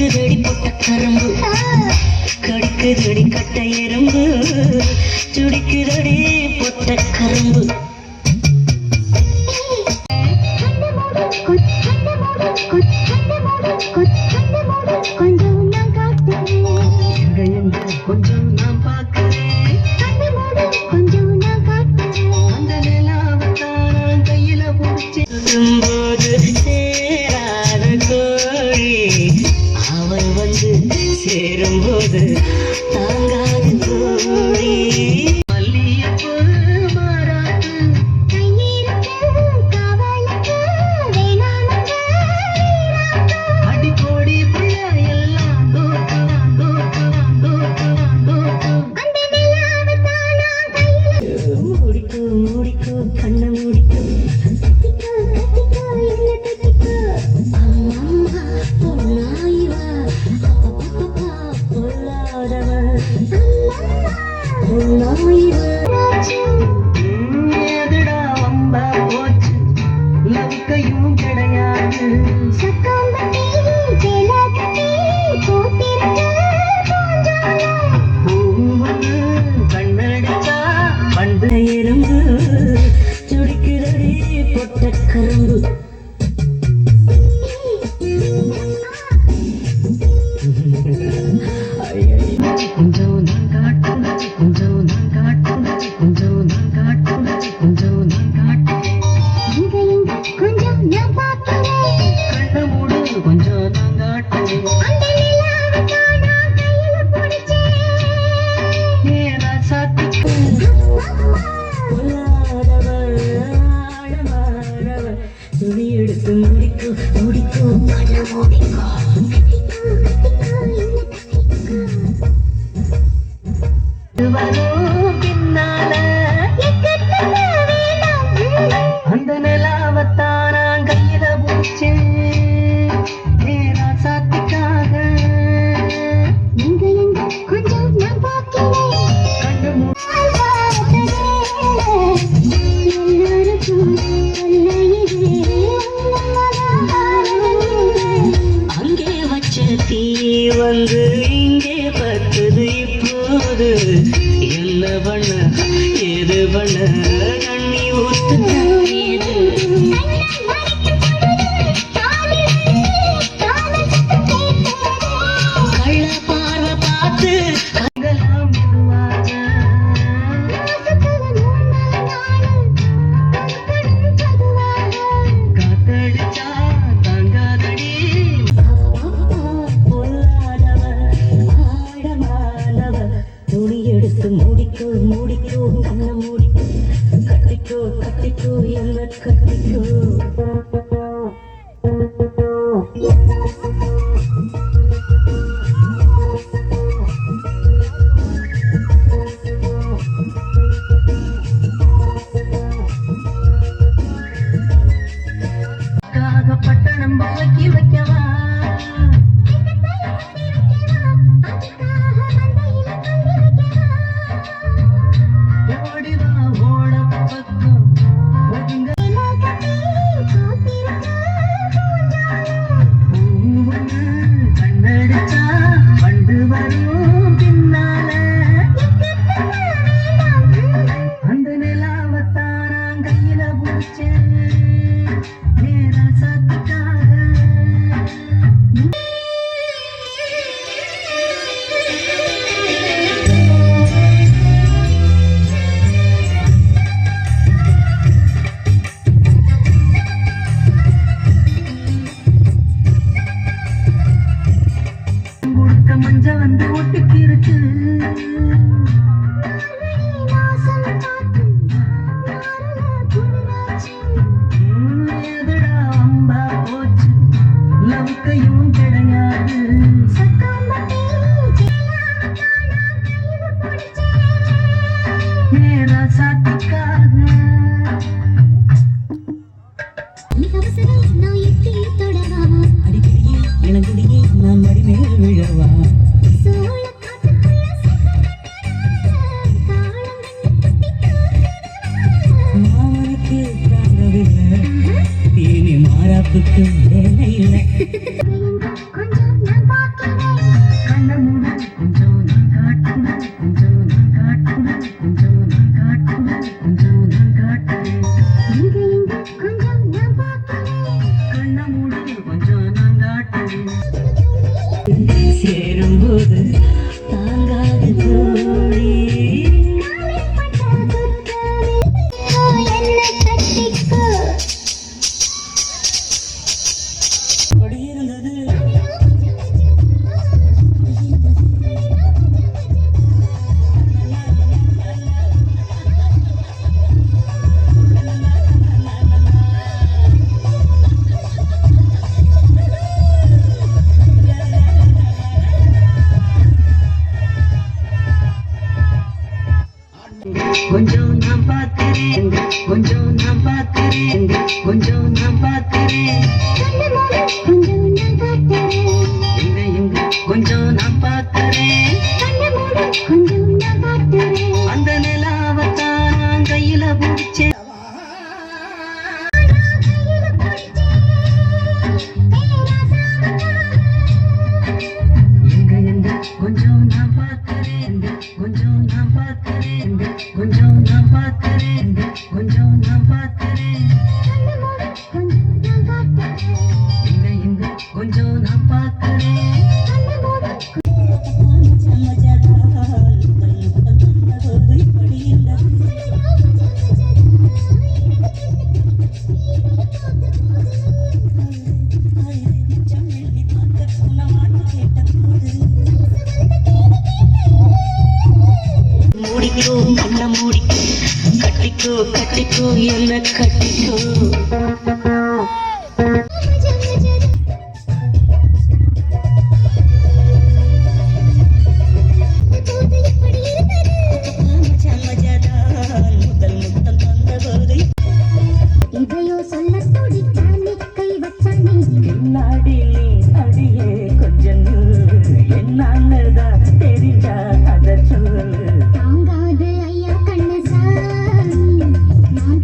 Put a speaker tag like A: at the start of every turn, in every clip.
A: கடிக்குதடி பொட்ட கரும்பு கடிக்குதடி கட்ட எறும்பு துடிக்குதடி பொட்ட கரும்பு கொஞ்சம் நான் பார்க்கிறேன் கொஞ்சம் நான் காட்டுறேன் அந்த நிலாவத்தான் கையில போது சேராத கோழி அவள் வந்து சேரும்போது தாங்காத கோழி மல்லியப்பூ மாறாது அடிப்போடி பிள்ளை எல்லாம் முடிக்கும் கண்ண முடிக்கும் எதுடா வம்பா போச்சு லவுக்கையும் கிடையாது கண்ணடிச்சா பண்டு எறும்பு துடிக்கிறடி பொட்ட கரும்பு கொஞ்சம் நான் காட்டும் கொஞ்சம் நான் காட்டும் கொஞ்சம் நான் காட்டும் கொஞ்சம் நான் காட்டும் கொஞ்சம் நான் பார்க்கிறேன் கண்ண மூடு கொஞ்சம் நான் காட்டும் துணி எடுத்து முடிக்கும் முடிக்கும் கண்ண மூடிக்கும் பின்னால அந்த நிலாவத்தான் நான் கையில பூச்சேன் நேரா சாத்திக்காக கொஞ்சம் நான் பார்க்கிறேன் அங்கே வச்ச தீ வந்து இங்கே பத்துது இப்போது என்ன பண்ண ஏது பண்ண தண்ணி ஊத்து தண்ணீது கள்ள பார்வை பார்த்து கங்கலாம் மெதுவாக காத்தடிச்சா தங்காதடி துணி எடுத்து மூடிக்கோ மூடிக்கோ கண்ண மூடிக்கோ கட்டிக்கோ கட்டிக்கோ என்ன கட்டிக்கோ பட்டணம் போக்கி வைக்கவா கண்ணடிச்சா பண்டு வரும் பின்னால அந்த நிலாவத்தான் கையில பூச்சேன் நேரா சாத்துக்காக மஞ்ச வந்து ஒட்டிக்கிருச்சு எதுடா அம்பா போச்சு லவுக்கையும் கிடையாது நேரா சாத்திக்காக அடிக்கடியே இளங்குடியே நான் மடிமேல் விழவா மாமனுக்கு தாங்கவில்லை இனி மாறாப்புக்கு வேலை இல்லை கொஞ்சம் நான் கொஞ்சம் நான் பார்க்கிறேன் கொஞ்சம் நான் பார்க்கிறேன் கொஞ்சம் நான் பார்க்கிறேன் கொஞ்சம் நான் பார்க்கிறேன் எங்க கொஞ்சம் நான் பார்க்கிறேன் கொஞ்சம் நான் பார்க்கிறேன் அந்த நிலாவத்தான் நான் கையில பிடிச்சேன் கொஞ்சம் நான் பார்க்கிறேன் கொஞ்சம் நான் பார்க்கிறேன் கொஞ்சம் நான் பார்க்கிறேன் கொஞ்சம் நான் பார்க்கிறேன் எங்க கொஞ்சம் நான் பார்க்கிறேன் மூடிக்கோ கண்ண மூடிக்கோ கட்டிக்கோ கட்டிக்கோ என்ன கட்டிக்கோ இதையோ சொல்ல துடித்தானே கை வச்சானே நாடி நீ அடியே கொஞ்சம் என்னதான் தெரிஞ்சா அத சொல்லு தாங்காது ஐயா கண்ணு சாமி நான்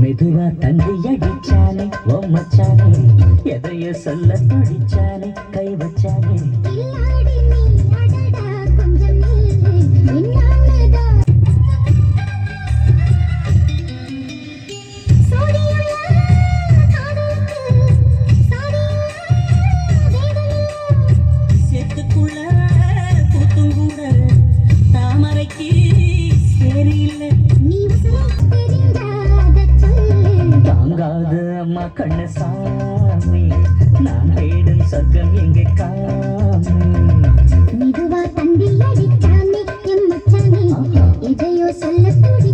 A: மெதுவா தந்தை அடிச்சானே ஓ மச்சானே எதைய சொல்ல துடிச்சானே கை வச்சானே அம்மா கண்ணு சாமி நான் தேடும் சொர்க்கம் எங்கே காமி மெதுவா தந்தி அடிச்சானே என் மச்சானே எதையோ சொல்ல துடி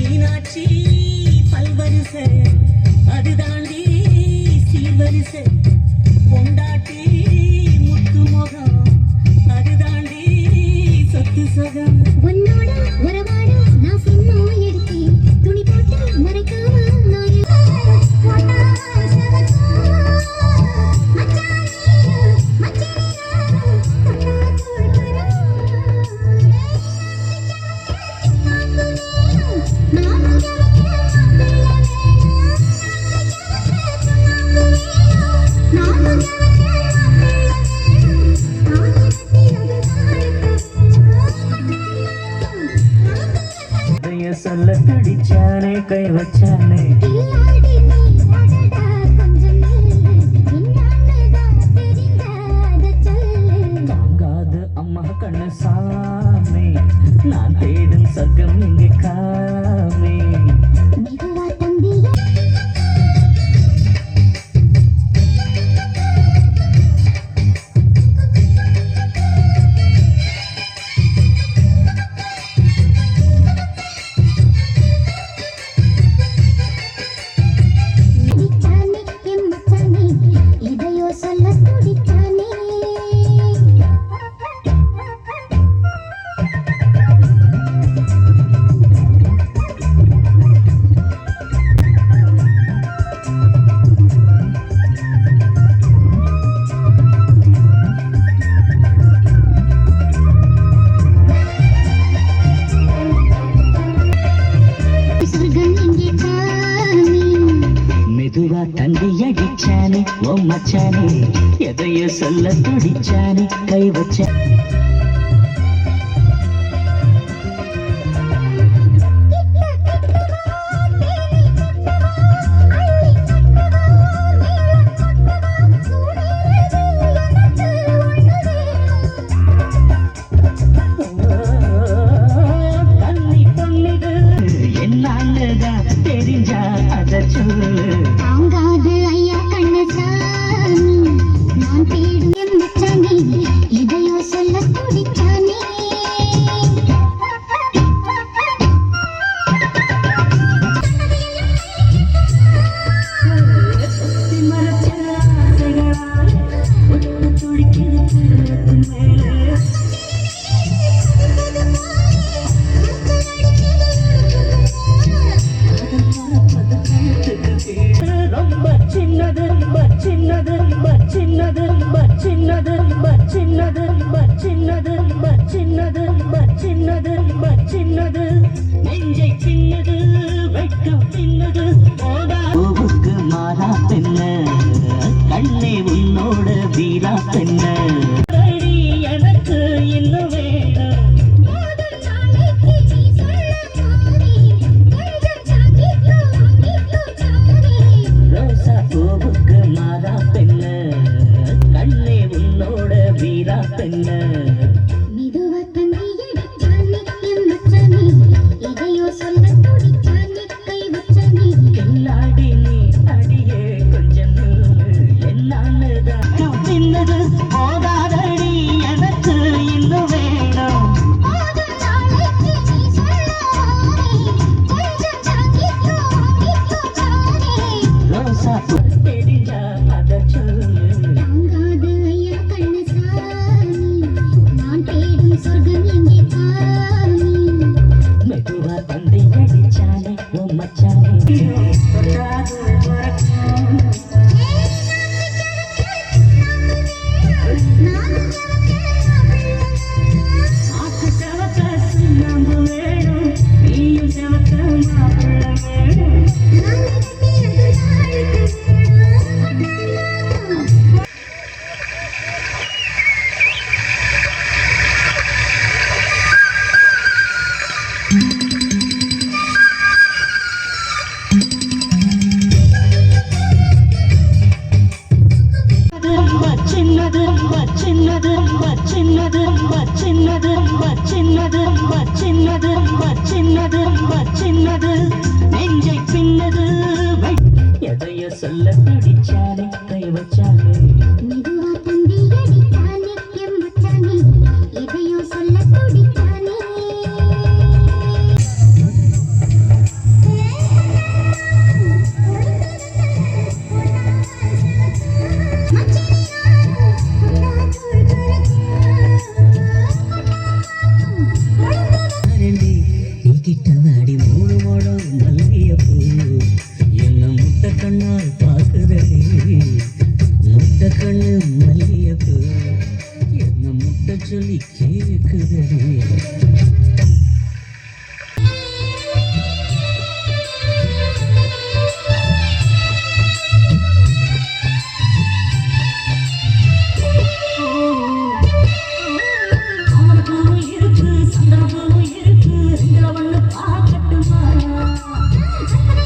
A: மீனாட்சி பல்வரிசை அதுதாண்டி சீர்வரிசை பொண்டாட்டி முத்து முகம் அதுதாண்டி சொத்து சுகம் உன்னோட உறவாட நான் சும்மா எடுத்தேன் துணி போட்டு மறைக்காம நான்
B: கை வச்சானே
A: கில்லாடி நீ அடடா கொஞ்சம் நில்லு என்னான்னுதான் தெரியாத சொல்லு
B: தாங்காது அம்மா கண்ணு சாமி நான் தேடும் சொர்க்கம் இங்கே காமி
A: மெதுவா தம்பியே துடிச்சானே என் மச்சானே எதையோ சொல்ல துடிச்சானே சொர்க்கம் இங்கே காமி
B: மெதுவா தந்தி அடிச்சானே ஓ மச்சானே எதையோ சொல்ல துடிச்சானே கை வச்ச கண்ணி பொண்ணுது என்னன்னுதான் தெரிஞ்சா அத சொல்லு
A: தாங்காது ஐயா கண்ணசாமி நான் தேடும் என் மச்சானே எதையோ சொல்ல துடிச்சானே
B: ரொம்ப சின்னது ரொம்ப சின்னது ரொம்ப சின்னது ரொம்ப சின்னது ரொம்ப சின்னது ரொம்ப சின்னது ரொம்ப சின்னது ரொம்ப சின்னது ரொம்ப சின்னது நெஞ்சை சின்னது வெட்கம் சின்னது பூவுக்கு மாறா பெண்ண கண்ணே உன்னோட வீரா பெண்ண எனக்கு இன்னும் வேணும்
A: மோதல் நாளைக்கு நீ சொல்ல மாறி கொஞ்சம் சாங்கிட்டு சாரி
B: ரோசா பூவுக்கு மாறா பெண்ண கண்ணே உன்னோட வீரா பெண்ண
A: மெதுவா தந்தி அடிச்சானே என் மச்சானே எதையோ சொல்ல துடிச்சானே கை வச்சானே
B: கில்லாடி நீ அடியே கொஞ்சம் என்னன்னுதான் சின்னது போதாதடி எனக்கு இன்னும் வேணும்
A: மோதல் நாளைக்கு நீ சொல்ல மாறி கொஞ்சம் சாங்கிட்டு சாரி
B: ரோசா பூ தெரிஞ்சா அத சொல்லு
A: தாங்காது ஐயா கண்ணசாமி நான் தேடும் சொர்க்கம் எங்கே காமி
B: மெதுவா தந்தி அடிச்சானே ஓ மச்சானே தொட்டாது மறக்கும் ஆக்கு செவக்க சுண்ணாம்பு வேணும் நீயும் செவக்க மாப்பிள்ள வேணும் சின்னது சின்னது சின்னது சின்னது சின்னது சின்னது சின்னது சின்னது நெஞ்சை பின்னது எதையோ சொல்ல பிடிச்சானே கை வச்சானே
A: மெதுவா தந்தி அடிச்சானே என் மச்சானே எதையோ சொல்ல துடிச்சானே
B: நீ கிட்ட வாடி மூணு மோடம் மல்லிய பூ என்ன முட்டை கண்ணால் பாக்குதடி முட்டை கண்ணு மல்லிய பூ என்ன முட்டை சொல்லி கேக்குதடி
A: Thank you.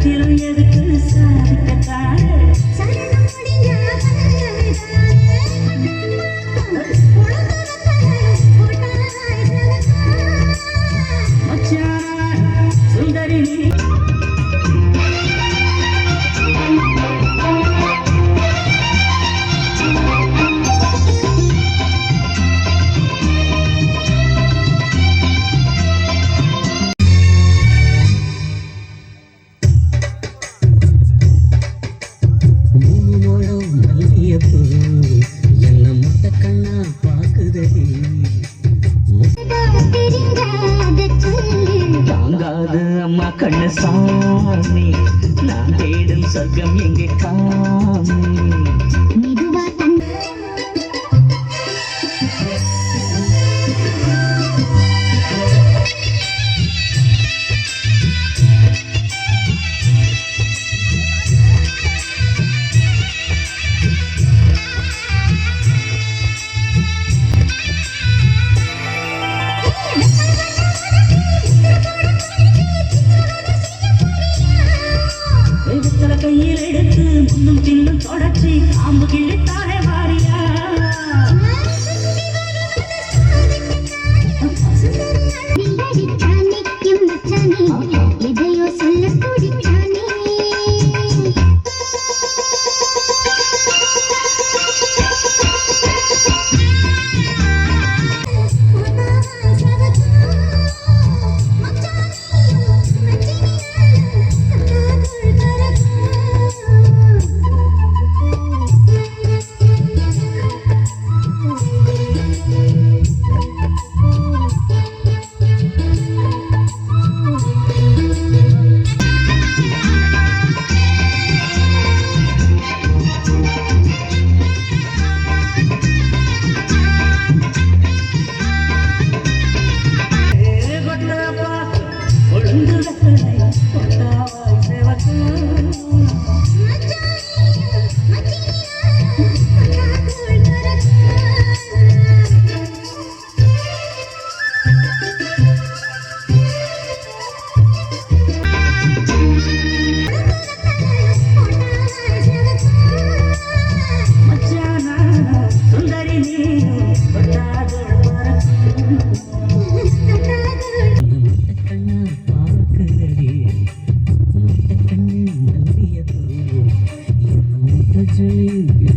B: காற்றிலும் எதுக்கு சாதிக்கத்தானே
A: சரணம் முடிஞ்சா
B: மச்சான் சுந்தரி நீ
C: மூணு முழம் மல்லிய பூ என்ன முட்டை கண்ணா பாக்குதடி
B: தாங்காது அம்மா கண்ணு சாமி நான் தேடும் சொர்க்கம் எங்கே காமி தெய்வத்தல கையில் எடுத்து முன்னும் பின்னும் தொடச்சி காம்பு கிள்ளித்தானே வாரியா
A: எதையோ சொல்ல துடித்தானே
B: ஒழுங்கு வெத்தலை கொட்டாவாய் சேவக்கா மச்சானா சுந்தரி நீயும் கொட்டாதோள் பறக்கும்
C: முட்டை கண்ணா பாக்குதடி முட்டை கண்ணு மல்லிய பூ என்ன முட்டை சொல்லி